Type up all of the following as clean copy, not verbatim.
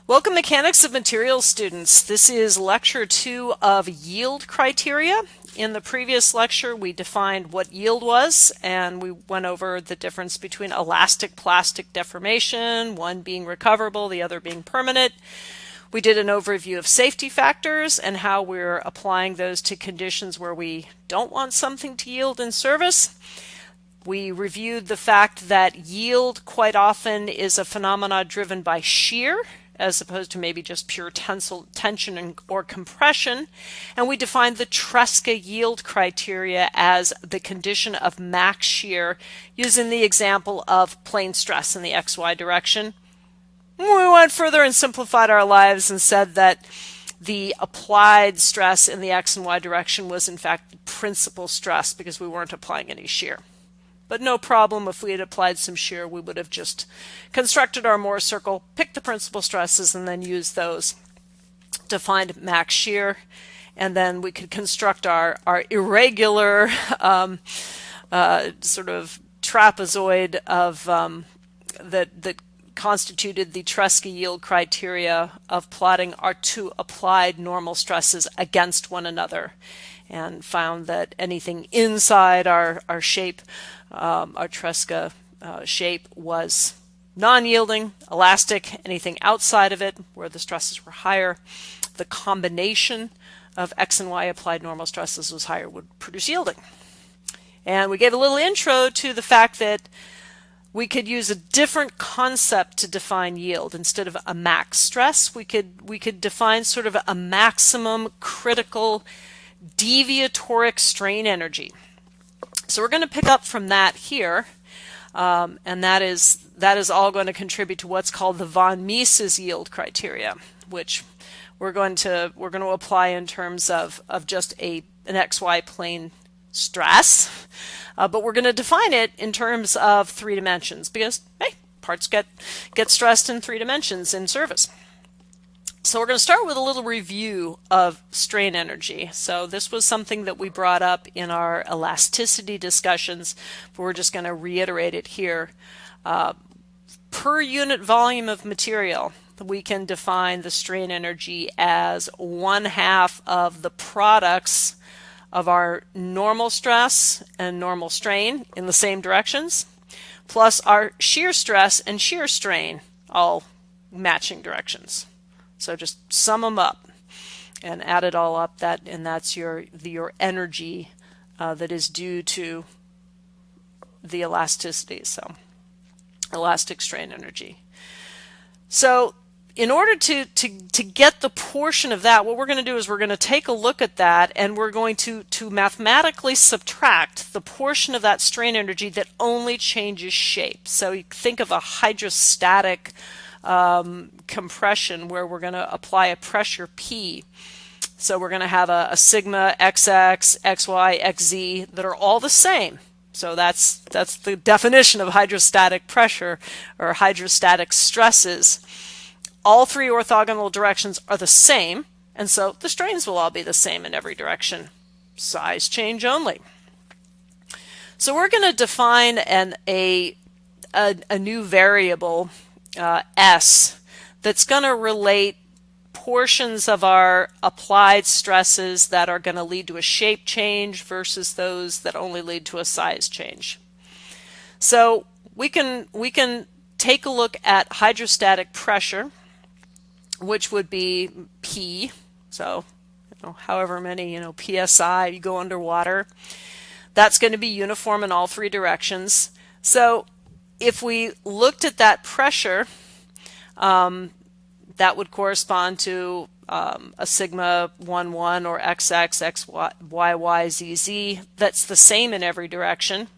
Welcome, Mechanics of Materials students. This is lecture 2 of yield criteria. In the previous lecture, we defined what yield was, and we went over the difference between elastic plastic deformation, one being recoverable, the other being permanent. We did an overview of safety factors and how we're applying those to conditions where we don't want something to yield in service. We reviewed the fact that yield quite often is a phenomenon driven by shear, as opposed to maybe just pure tensile tension or compression. And we defined the Tresca yield criteria as the condition of max shear using the example of plane stress in the XY direction. We went further and simplified our lives and said that the applied stress in the X and Y direction was in fact the principal stress because we weren't applying any shear. But no problem, if we had applied some shear, we would have just constructed our Mohr circle, picked the principal stresses, and then used those to find max shear. And then we could construct our irregular sort of trapezoid of that constituted the Tresca yield criteria of plotting our two applied normal stresses against one another, and found that anything inside our shape, our Tresca shape, was non-yielding, elastic. Anything outside of it, where the stresses were higher, the combination of X and Y applied normal stresses was higher, would produce yielding. And we gave a little intro to the fact that we could use a different concept to define yield. Instead of a max stress, we could define sort of a maximum critical deviatoric strain energy. So we're going to pick up from that here, and that is all going to contribute to what's called the von Mises yield criteria, which we're going to apply in terms of just an XY plane stress, but we're going to define it in terms of 3 dimensions because, hey, parts get stressed in 3 dimensions in service. So we're going to start with a little review of strain energy. So this was something that we brought up in our elasticity discussions, but we're just going to reiterate it here. Per unit volume of material, we can define the strain energy as 1/2 of the products of our normal stress and normal strain in the same directions, plus our shear stress and shear strain, all matching directions. So just sum them up and add it all up, and that's your energy that is due to the elasticity, so elastic strain energy. So in order to get the portion of that, what we're going to do is we're going to take a look at that, and we're going to mathematically subtract the portion of that strain energy that only changes shape. So you think of a hydrostatic compression where we're going to apply a pressure P. So we're going to have a sigma, xx, xy, xz that are all the same. So that's the definition of hydrostatic pressure or hydrostatic stresses. All 3 orthogonal directions are the same, and so the strains will all be the same in every direction. Size change only. So we're going to define a new variable, S, that's going to relate portions of our applied stresses that are going to lead to a shape change versus those that only lead to a size change. So we can take a look at hydrostatic pressure, which would be P, so however many psi you go underwater. That's going to be uniform in all 3 directions. So if we looked at that pressure, that would correspond to a sigma 1,1 or xx, xy, zz that's the same in every direction.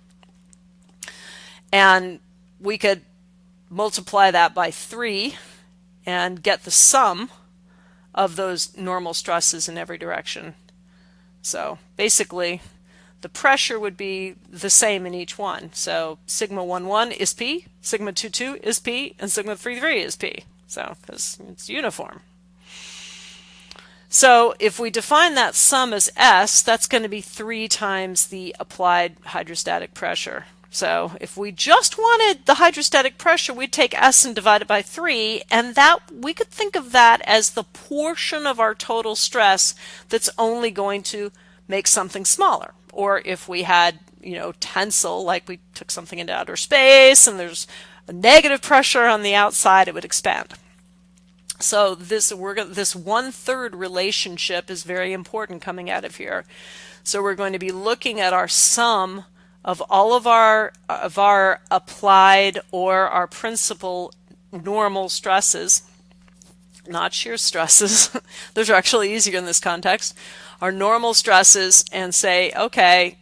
And we could multiply that by 3 and get the sum of those normal stresses in every direction. So basically, the pressure would be the same in each one. So sigma 1,1 is P, sigma 2,2 is P, and sigma 3,3 is P. So because it's uniform. So if we define that sum as S, that's going to be 3 times the applied hydrostatic pressure. So if we just wanted the hydrostatic pressure, we'd take S and divide it by 3, and that we could think of that as the portion of our total stress that's only going to make something smaller. Or if we had, tensile, like we took something into outer space and there's a negative pressure on the outside, it would expand. So this 1/3 relationship is very important coming out of here. So we're going to be looking at our sum of all of our applied or our principal normal stresses, not shear stresses. Those are actually easier in this context. Our normal stresses, and say, okay,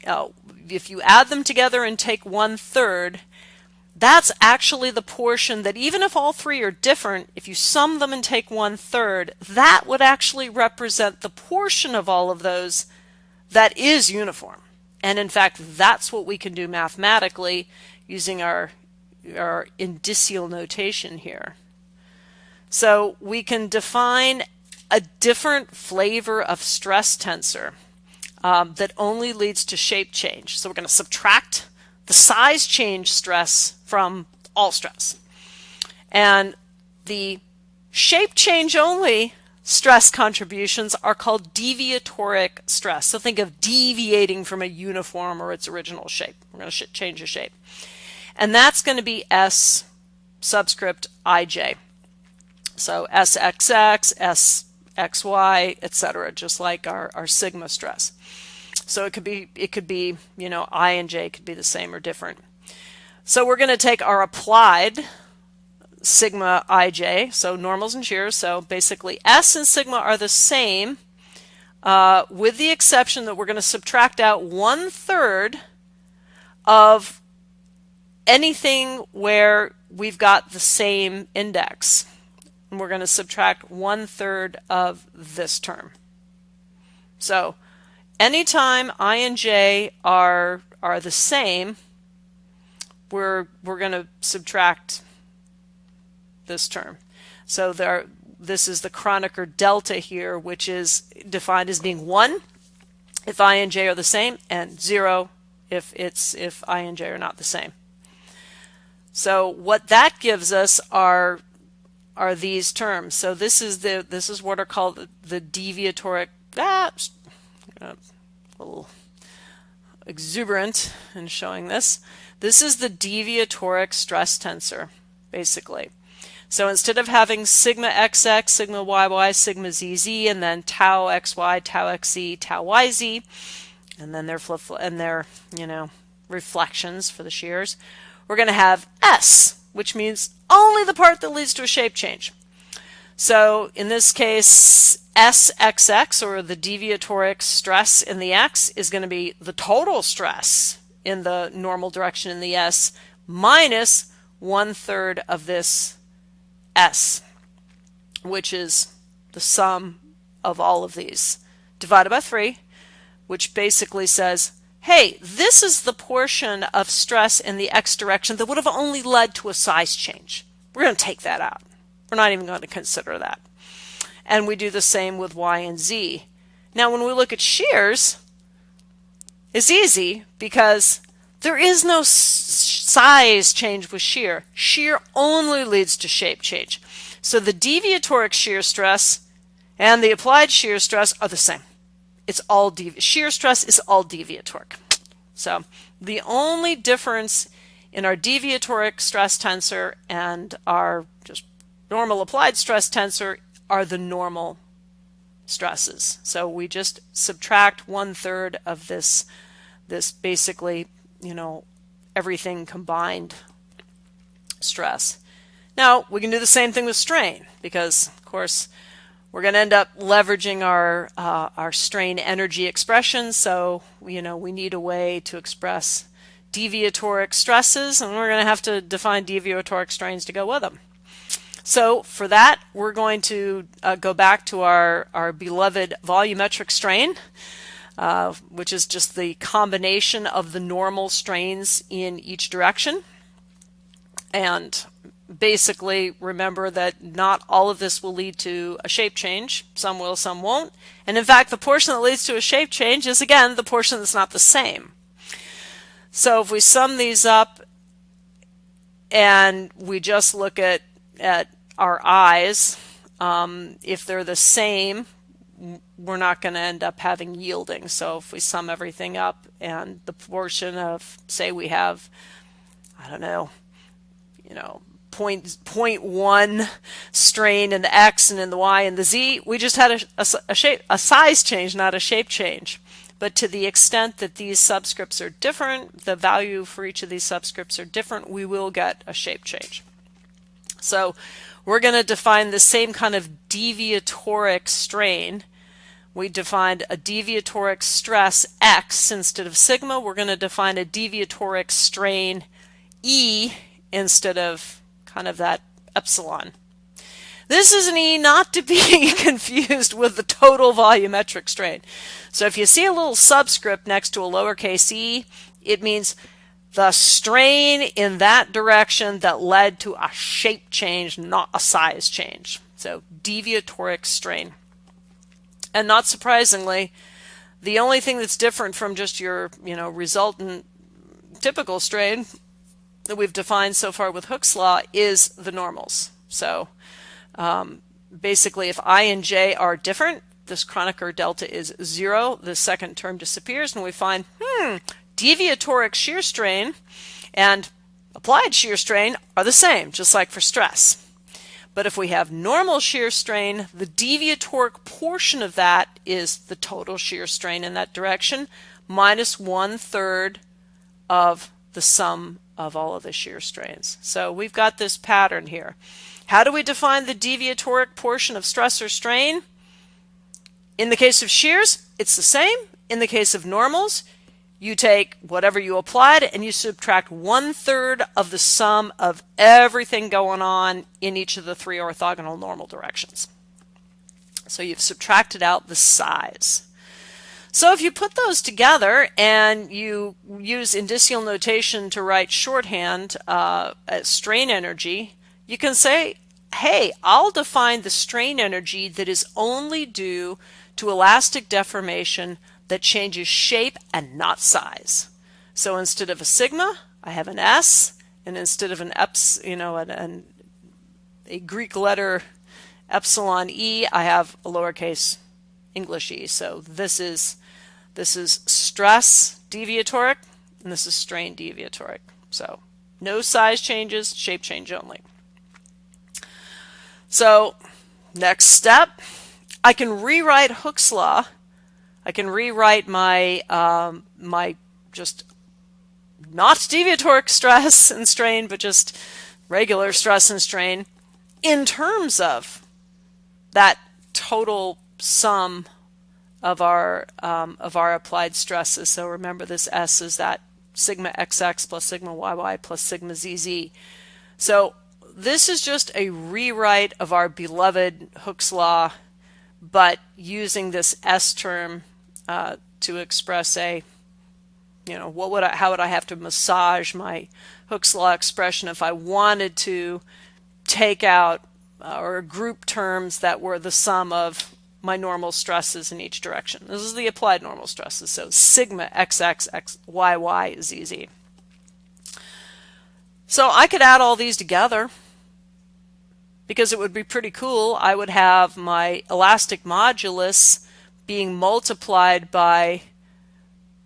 if you add them together and take 1/3, that's actually the portion that, even if all three are different, if you sum them and take 1/3, that would actually represent the portion of all of those that is uniform. And in fact, that's what we can do mathematically using our indicial notation here. So we can define a different flavor of stress tensor that only leads to shape change. So we're going to subtract the size change stress from all stress. And the shape change only stress contributions are called deviatoric stress. So think of deviating from a uniform or its original shape. We're going to change the shape. And that's going to be S subscript ij. So SXX, SXY, etc., just like our sigma stress. So it could be, I and J could be the same or different. So we're going to take our applied sigma ij, so normals and shears. So basically S and sigma are the same, with the exception that we're going to subtract out 1/3 of anything where we've got the same index. And we're going to subtract 1/3 of this term. So anytime I and J are the same, we're going to subtract this term. So this is the Kronecker delta here, which is defined as being 1 if I and J are the same, and 0 if I and J are not the same. So what that gives us are these terms. So this is what are called the deviatoric. A little exuberant in showing this. This is the deviatoric stress tensor, basically. So instead of having sigma xx, sigma yy, sigma zz, and then tau xy, tau xz, tau yz, and then their reflections for the shears, we're going to have S, which means only the part that leads to a shape change. So in this case, SXX, or the deviatoric stress in the X, is going to be the total stress in the normal direction in the S minus 1/3 of this S, which is the sum of all of these, divided by 3, which basically says, hey, this is the portion of stress in the X direction that would have only led to a size change. We're going to take that out. We're not even going to consider that. And we do the same with Y and Z. Now when we look at shears, it's easy because there is no size change with shear. Shear only leads to shape change. So the deviatoric shear stress and the applied shear stress are the same. It's all shear stress is all deviatoric. So the only difference in our deviatoric stress tensor and our just normal applied stress tensor are the normal stresses. So we just subtract 1/3 of this basically, everything combined stress. Now we can do the same thing with strain, because of course we're going to end up leveraging our strain energy expression. So we need a way to express deviatoric stresses, and we're going to have to define deviatoric strains to go with them. So for that, we're going to go back to our beloved volumetric strain, which is just the combination of the normal strains in each direction. And basically remember that not all of this will lead to a shape change. Some will, some won't. And in fact, the portion that leads to a shape change is, again, the portion that's not the same. So if we sum these up and we just look at our I's, if they're the same, we're not going to end up having yielding. So if we sum everything up and the portion of, say we have, I don't know, 0.1 strain in the X and in the Y and the Z, we just had a size change, not a shape change. But to the extent that these subscripts are different, the value for each of these subscripts are different, we will get a shape change. So we're going to define the same kind of deviatoric strain. We defined a deviatoric stress X instead of sigma. We're going to define a deviatoric strain E instead of kind of that epsilon. This is an E not to be confused with the total volumetric strain. So if you see a little subscript next to a lowercase e, it means the strain in that direction that led to a shape change, not a size change. So deviatoric strain. And not surprisingly, the only thing that's different from just your resultant typical strain that we've defined so far with Hooke's law is the normals. So basically, if I and j are different, this Kronecker delta is 0. The second term disappears, and we find, deviatoric shear strain and applied shear strain are the same, just like for stress. But if we have normal shear strain, the deviatoric portion of that is the total shear strain in that direction minus 1/3 of the sum of all of the shear strains. So we've got this pattern here. How do we define the deviatoric portion of stress or strain? In the case of shears, it's the same. In the case of normals, you take whatever you applied and you subtract 1/3 of the sum of everything going on in each of the 3 orthogonal normal directions. So you've subtracted out the size. So if you put those together and you use indicial notation to write shorthand strain energy, you can say, hey, I'll define the strain energy that is only due to elastic deformation that changes shape and not size. So instead of a sigma, I have an S, and instead of an a Greek letter epsilon E, I have a lowercase English e. So this is stress deviatoric, and this is strain deviatoric. So no size changes, shape change only. So next step, I can rewrite Hooke's law. I can rewrite my my just not deviatoric stress and strain, but just regular stress and strain in terms of that total sum of our applied stresses. So remember, this S is that sigma XX plus sigma YY plus sigma ZZ. So this is just a rewrite of our beloved Hooke's law, but using this S term to express how would I have to massage my Hooke's law expression if I wanted to take out or group terms that were the sum of my normal stresses in each direction. This is the applied normal stresses, so sigma XX, YY, ZZ. So I could add all these together because it would be pretty cool. I would have my elastic modulus being multiplied by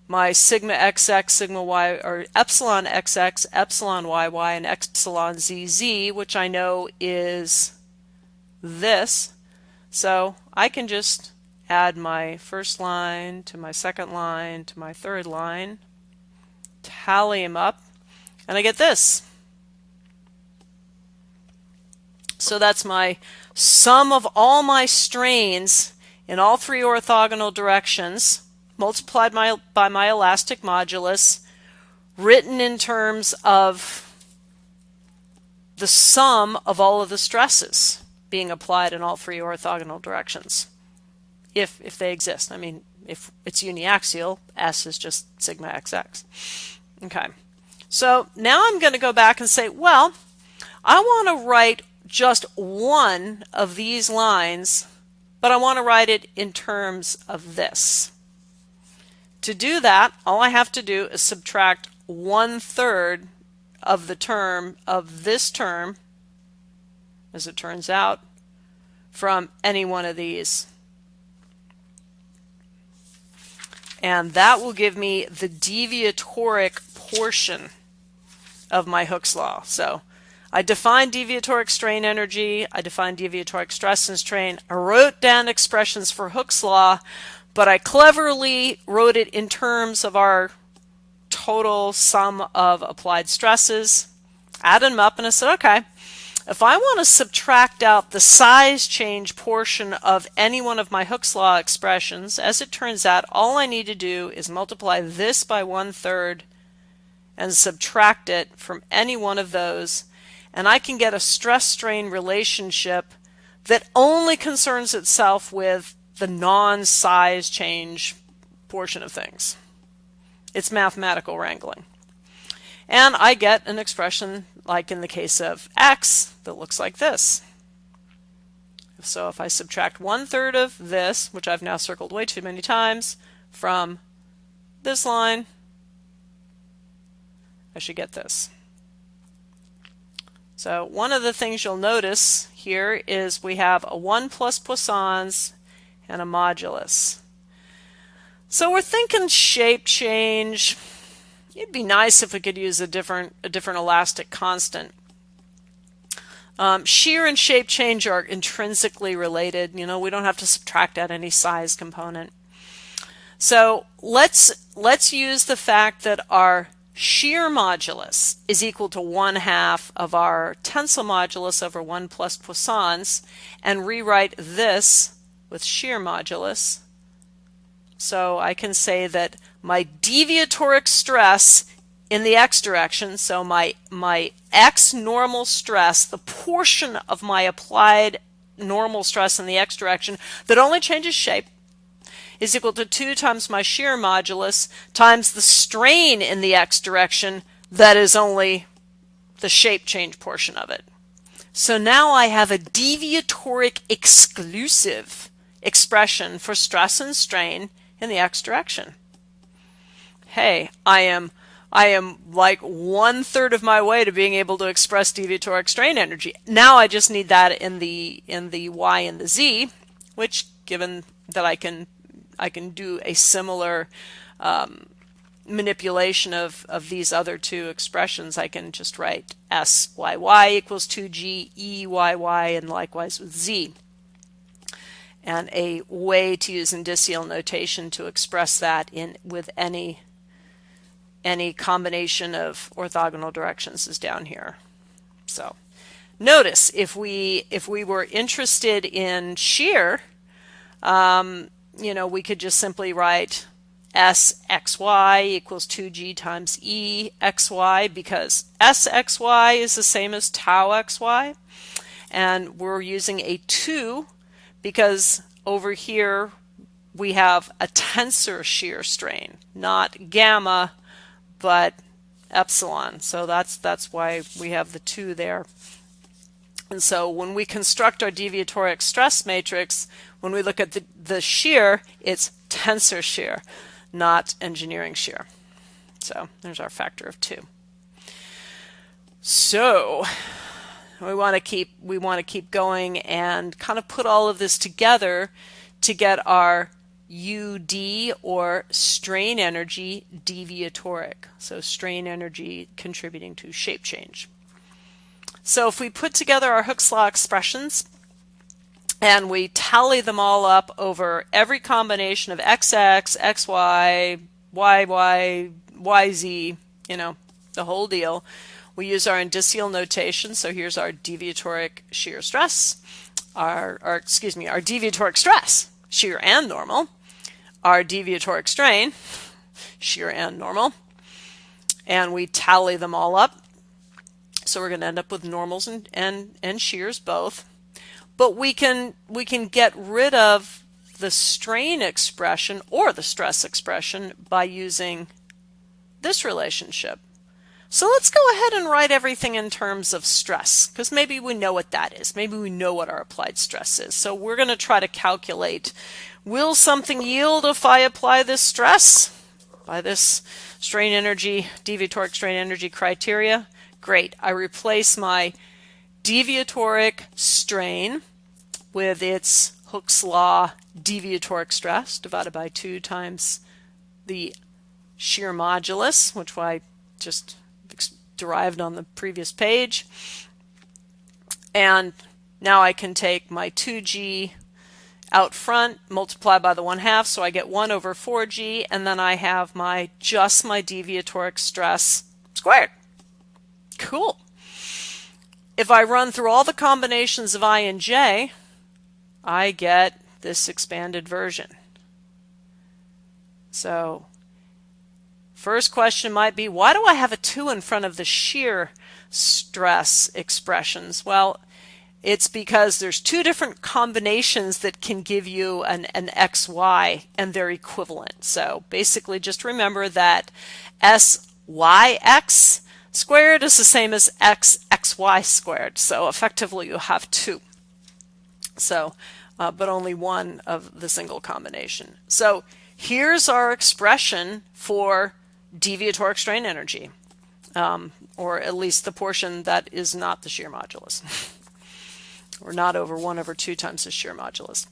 my sigma XX, sigma Y, or epsilon XX, epsilon YY, and epsilon ZZ, which I know is this. So I can just add my first line to my second line to my third line, tally them up, and I get this. So that's my sum of all my strains in all 3 orthogonal directions multiplied by my elastic modulus, written in terms of the sum of all of the stresses being applied in all 3 orthogonal directions, if they exist. I mean, if it's uniaxial, S is just sigma XX. Okay, so now I'm going to go back and say, well, I want to write just one of these lines, but I want to write it in terms of this. To do that, all I have to do is subtract 1/3 of the term of this term, as it turns out, from any one of these. And that will give me the deviatoric portion of my Hooke's law. So I defined deviatoric strain energy, I defined deviatoric stress and strain, I wrote down expressions for Hooke's law, but I cleverly wrote it in terms of our total sum of applied stresses, added them up, and I said, okay, if I want to subtract out the size change portion of any one of my Hooke's law expressions, as it turns out, all I need to do is multiply this by 1/3 and subtract it from any one of those, and I can get a stress-strain relationship that only concerns itself with the non-size change portion of things. It's mathematical wrangling. And I get an expression, like in the case of x, that looks like this. So if I subtract 1/3 of this, which I've now circled way too many times, from this line, I should get this. So one of the things you'll notice here is we have a 1 plus Poisson's and a modulus. So we're thinking shape change. It'd be nice if we could use a different elastic constant. Shear and shape change are intrinsically related. You know, we don't have to subtract out any size component. So let's use the fact that our shear modulus is equal to 1/2 of our tensile modulus over 1 plus Poisson's, and rewrite this with shear modulus. So I can say that my deviatoric stress in the x direction, so my x normal stress, the portion of my applied normal stress in the x direction that only changes shape, is equal to 2 times my shear modulus times the strain in the x direction that is only the shape change portion of it. So now I have a deviatoric exclusive expression for stress and strain in the x direction. Hey, I am like 1/3 of my way to being able to express deviatoric strain energy. Now I just need that in the y and the z, which, given that I can do a similar manipulation of these other two expressions, I can just write SYY equals 2G EYY, and likewise with Z. And a way to use indicial notation to express that with any combination of orthogonal directions is down here. So notice if we were interested in shear, you know, we could just simply write SXY equals 2G times EXY, because SXY is the same as tau XY, and we're using a 2 because over here we have a tensor shear strain, not gamma but epsilon. So that's why we have the 2 there. And so when we construct our deviatoric stress matrix, when we look at the shear, it's tensor shear, not engineering shear. So there's our factor of 2. So we want to keep going and kind of put all of this together to get our UD, or strain energy deviatoric. So strain energy contributing to shape change. So if we put together our Hooke's law expressions and we tally them all up over every combination of XX, XY, YY, YZ, you know, the whole deal, we use our indicial notation. So here's our deviatoric shear stress, our deviatoric stress, shear and normal, our deviatoric strain, shear and normal, and we tally them all up. So we're going to end up with normals and shears both. But we can get rid of the strain expression or the stress expression by using this relationship. So let's go ahead and write everything in terms of stress, because maybe we know what that is. Maybe we know what our applied stress is. So we're going to try to calculate, will something yield if I apply this stress? by this strain energy, deviatoric strain energy criteria. Great. I replace my deviatoric strain with its Hooke's law deviatoric stress divided by 2 times the shear modulus, which I just derived on the previous page. And now I can take my 2g out front, multiply by the 1/2, so I get 1 over 4g, and then I have just my deviatoric stress squared. Cool. If I run through all the combinations of I and j, I get this expanded version. So first question might be, why do I have a 2 in front of the shear stress expressions? Well, it's because there's 2 different combinations that can give you an xy, and they're equivalent. So basically just remember that syx squared is the same as xy squared. So effectively you have 2. So, but only one of the single combination. So here's our expression for deviatoric strain energy, or at least the portion that is not the shear modulus, or not over 1 over 2 times the shear modulus.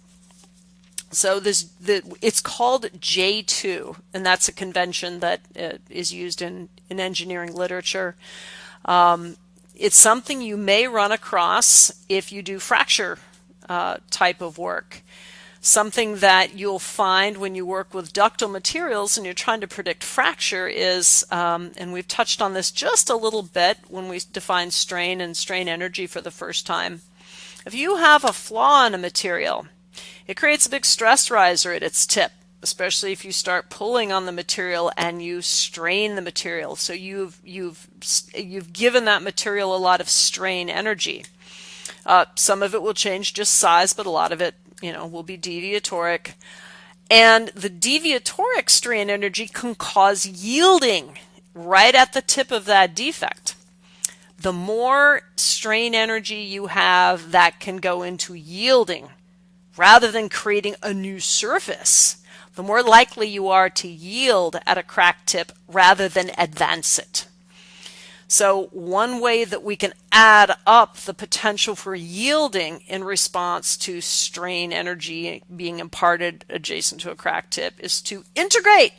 So it's called J2, and that's a convention that is used in engineering literature. It's something you may run across if you do fracture type of work. Something that you'll find when you work with ductile materials and you're trying to predict fracture is, and we've touched on this just a little bit when we defined strain and strain energy for the first time. If you have a flaw in a material, it creates a big stress riser at its tip, especially if you start pulling on the material and you strain the material. So you've given that material a lot of strain energy. Some of it will change just size, but a lot of it, will be deviatoric. And the deviatoric strain energy can cause yielding right at the tip of that defect. The more strain energy you have, that can go into yielding rather than creating a new surface, the more likely you are to yield at a crack tip rather than advance it. So one way that we can add up the potential for yielding in response to strain energy being imparted adjacent to a crack tip is to integrate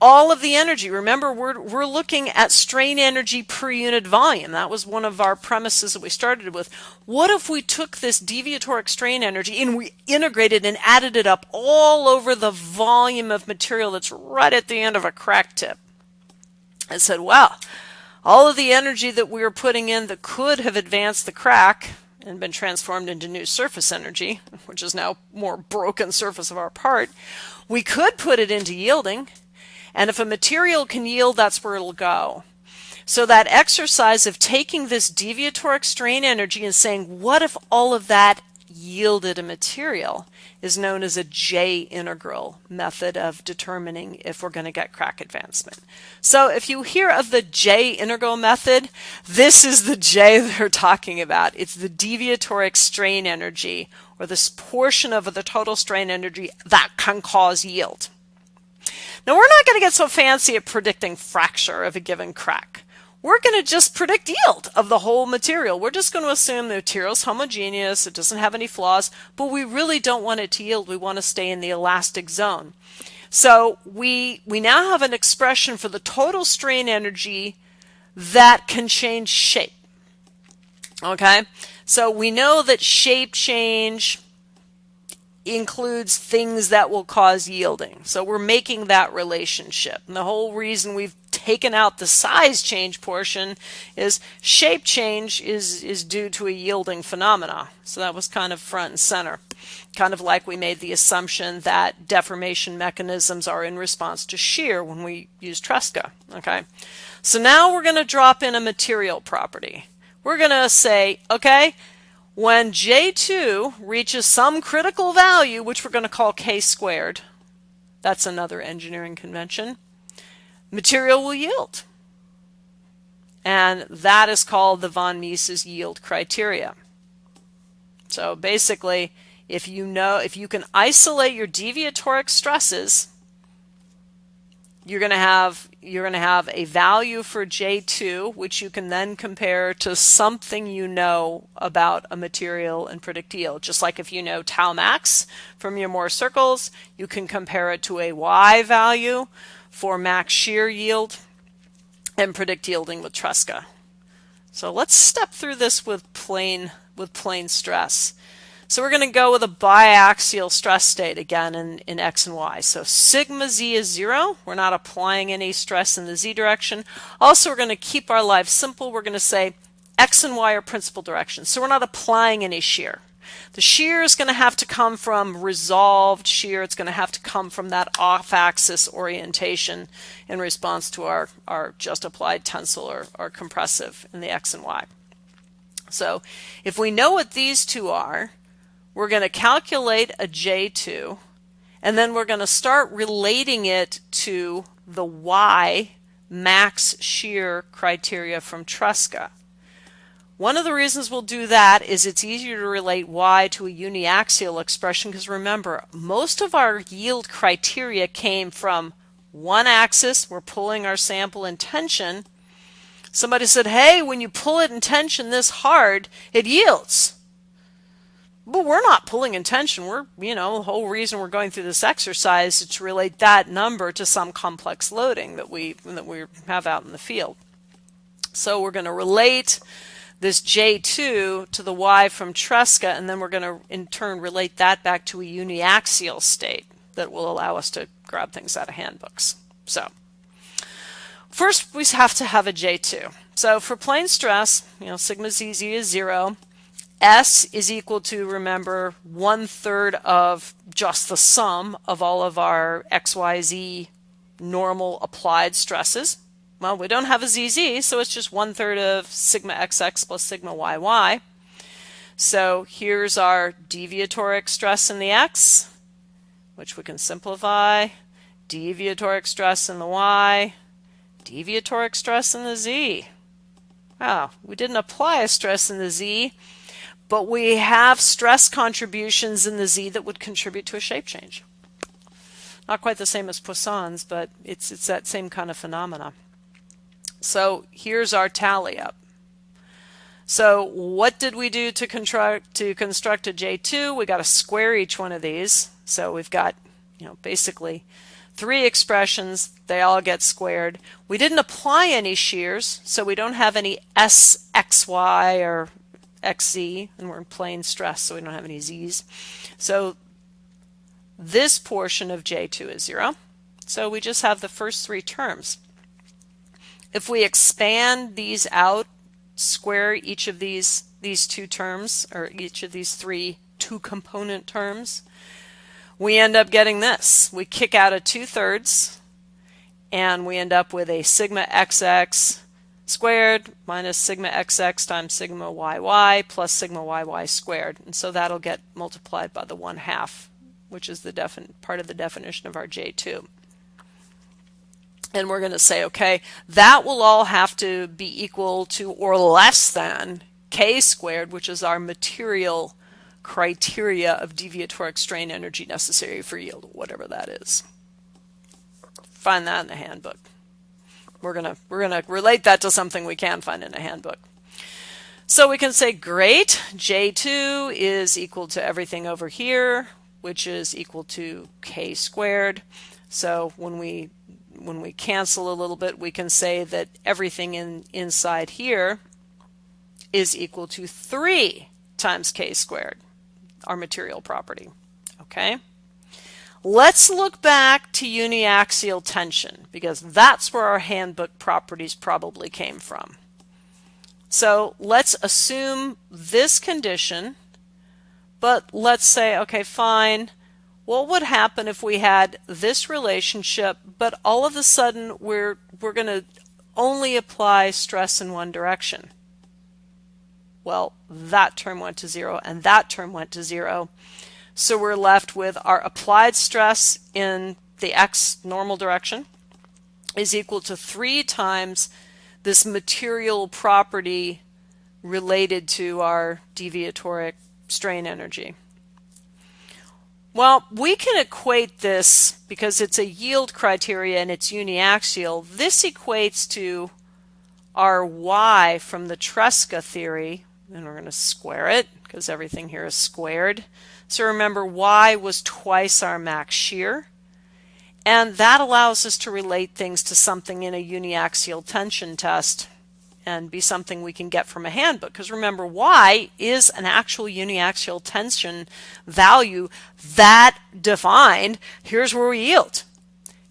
all of the energy. Remember, we're looking at strain energy per unit volume. That was one of our premises that we started with. What if we took this deviatoric strain energy and we integrated and added it up all over the volume of material that's right at the end of a crack tip? I said, well, all of the energy that we were putting in that could have advanced the crack and been transformed into new surface energy, which is now more broken surface of our part, we could put it into yielding. And if a material can yield, that's where it'll go. So that exercise of taking this deviatoric strain energy and saying, what if all of that yielded a material, is known as a J integral method of determining if we're going to get crack advancement. So if you hear of the J integral method, this is the J they're talking about. It's the deviatoric strain energy, or this portion of the total strain energy that can cause yield. Now, we're not going to get so fancy at predicting fracture of a given crack. We're going to just predict yield of the whole material. We're just going to assume the material is homogeneous, it doesn't have any flaws, but we really don't want it to yield. We want to stay in the elastic zone. So we now have an expression for the total strain energy that can change shape. Okay, so we know that shape change includes things that will cause yielding. So we're making that relationship. And the whole reason we've taken out the size change portion is shape change is due to a yielding phenomena. So that was kind of front and center. Kind of like we made the assumption that deformation mechanisms are in response to shear when we use Tresca. Okay, so now we're going to drop in a material property. We're going to say, okay, when J2 reaches some critical value, which we're going to call K squared, that's another engineering convention, material will yield. And that is called the von Mises yield criteria. So basically, if you can isolate your deviatoric stresses you're going to have a value for J2, which you can then compare to something you know about a material and predict yield. Just like if you know tau max from your Mohr circles, you can compare it to a Y value for max shear yield and predict yielding with Tresca. So let's step through this with plane stress. So we're going to go with a biaxial stress state again in X and Y. So sigma Z is 0. We're not applying any stress in the Z direction. Also, we're going to keep our life simple. We're going to say X and Y are principal directions. So we're not applying any shear. The shear is going to have to come from resolved shear. It's going to have to come from that off-axis orientation in response to our just applied tensile or compressive in the X and Y. So if we know what these two are, we're going to calculate a J2, and then we're going to start relating it to the Y max shear criteria from Tresca. One of the reasons we'll do that is it's easier to relate Y to a uniaxial expression, because remember, most of our yield criteria came from one axis. We're pulling our sample in tension. Somebody said, hey, when you pull it in tension this hard, it yields. But we're not pulling in tension. We're, the whole reason we're going through this exercise is to relate that number to some complex loading that we have out in the field. So we're going to relate this J2 to the Y from Tresca, and then we're going to in turn relate that back to a uniaxial state that will allow us to grab things out of handbooks. So first we have to have a J2. So for plane stress, sigma ZZ is 0. S is equal to, remember, 1/3 of just the sum of all of our XYZ normal applied stresses. Well, we don't have a ZZ, so it's just 1/3 of sigma XX plus sigma YY. So here's our deviatoric stress in the X, which we can simplify. Deviatoric stress in the Y, deviatoric stress in the Z. Wow, we didn't apply a stress in the Z, but we have stress contributions in the Z that would contribute to a shape change. Not quite the same as Poisson's, but it's that same kind of phenomena. So here's our tally up. So what did we do to construct a J2? We got to square each one of these. So we've got, basically 3 expressions. They all get squared. We didn't apply any shears, so we don't have any SXY or XZ, and we're in plane stress, so we don't have any Z's. So this portion of J2 is 0. So we just have the first 3 terms. If we expand these out, square each of these 2 terms, or each of these 3 two-component terms, we end up getting this. We kick out a 2/3, and we end up with a sigma XX squared minus sigma XX times sigma YY plus sigma YY squared. And so that'll get multiplied by the 1/2, which is the part of the definition of our J2. And we're going to say, okay, that will all have to be equal to or less than K squared, which is our material criteria of deviatoric strain energy necessary for yield, whatever that is. Find that in the handbook. We're gonna relate that to something we can find in a handbook. So we can say, great, J2 is equal to everything over here, which is equal to K squared. So when we cancel a little bit, we can say that everything inside here is equal to 3 times K squared, our material property. Okay? Let's look back to uniaxial tension, because that's where our handbook properties probably came from. So let's assume this condition, but let's say, okay, fine. What would happen if we had this relationship, but all of a sudden we're going to only apply stress in one direction? Well, that term went to 0 and that term went to 0. So we're left with our applied stress in the X normal direction is equal to 3 times this material property related to our deviatoric strain energy. Well, we can equate this because it's a yield criteria and it's uniaxial. This equates to our y from the Tresca theory, and we're going to square it because everything here is squared. So remember, y was twice our max shear, and that allows us to relate things to something in a uniaxial tension test and be something we can get from a handbook. Because remember, y is an actual uniaxial tension value that defined, here's where we yield.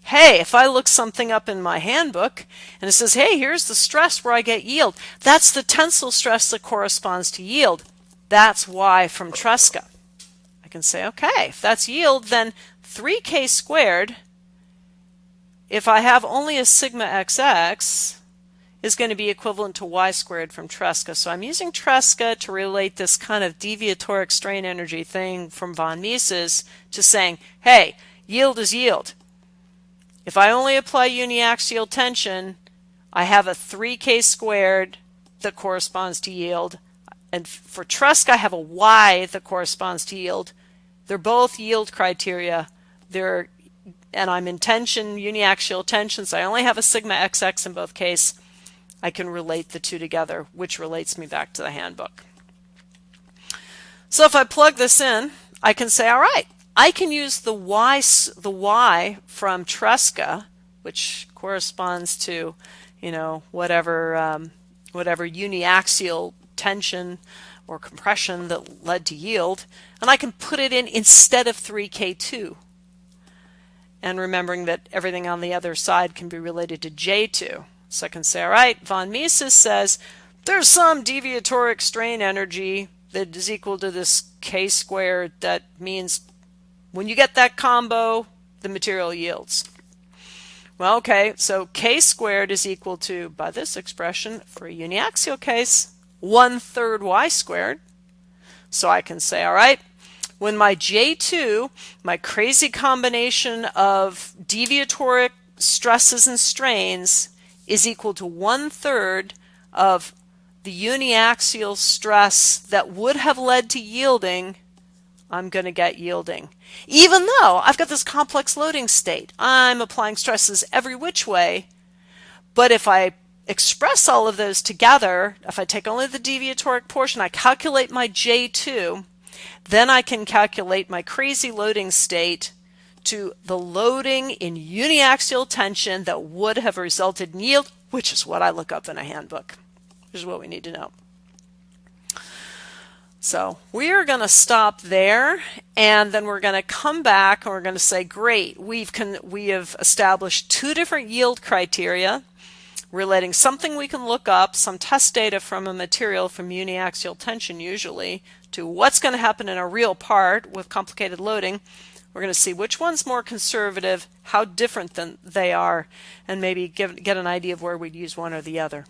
Hey, if I look something up in my handbook and it says, hey, here's the stress where I get yield, that's the tensile stress that corresponds to yield. That's y from Tresca. I can say, okay, if that's yield, then 3k squared, if I have only a sigma xx, is going to be equivalent to y squared from Tresca. So I'm using Tresca to relate this kind of deviatoric strain energy thing from von Mises to saying, hey, yield is yield. If I only apply uniaxial tension, I have a 3k squared that corresponds to yield. And for Tresca, I have a y that corresponds to yield. They're both yield criteria. And I'm in tension, uniaxial tension, so I only have a sigma xx in both cases. I can relate the two together, which relates me back to the handbook. So if I plug this in, I can say, all right, I can use the y from Tresca, which corresponds to, whatever uniaxial tension or compression that led to yield, and I can put it in instead of 3K2. And remembering that everything on the other side can be related to J2. So I can say, all right, von Mises says there's some deviatoric strain energy that is equal to this k squared. That means when you get that combo, the material yields. Well, okay, so k squared is equal to, by this expression, for a uniaxial case, 1/3 y squared. So I can say, all right, when my J2, my crazy combination of deviatoric stresses and strains, is equal to 1/3 of the uniaxial stress that would have led to yielding, I'm going to get yielding. Even though I've got this complex loading state, I'm applying stresses every which way, but if I express all of those together, if I take only the deviatoric portion, I calculate my J2, then I can calculate my crazy loading state to the loading in uniaxial tension that would have resulted in yield, which is what I look up in a handbook, which is what we need to know. So we are going to stop there, and then we're going to come back and we're going to say, great, we have established two different yield criteria relating something we can look up, some test data from a material from uniaxial tension usually, to what's going to happen in a real part with complicated loading. We're going to see which one's more conservative, how different they are, and maybe get an idea of where we'd use one or the other.